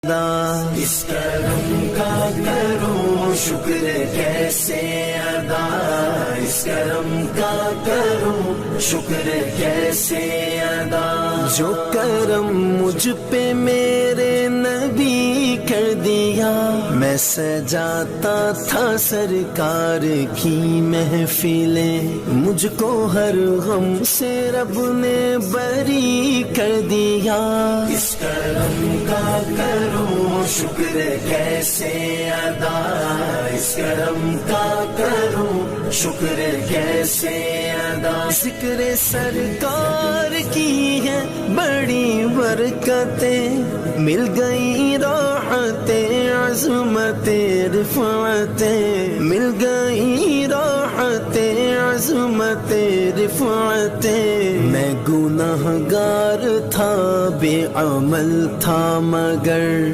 اس کرم کا کروں شکر کیسے ادا، اس کرم کا کروں شکر کیسے ادا، جو کرم مجھ پہ میرے نبی کر دیا، میں سجاتا تھا سرکار کی محفلیں، مجھ کو ہر غم سے رب نے بری کر دیا، اس کرم کا کروں شکر کیسے ادا، اس کرم کا کروں شکر کیسے ادا، ذکر سرکار کی ہے بڑی برکتیں، مل گئی راحتیں عظمتیں رفعتیں، مل گئی راحتیں عظمتیں رفعتیں، میں گناہگار تھا بے عمل تھا مگر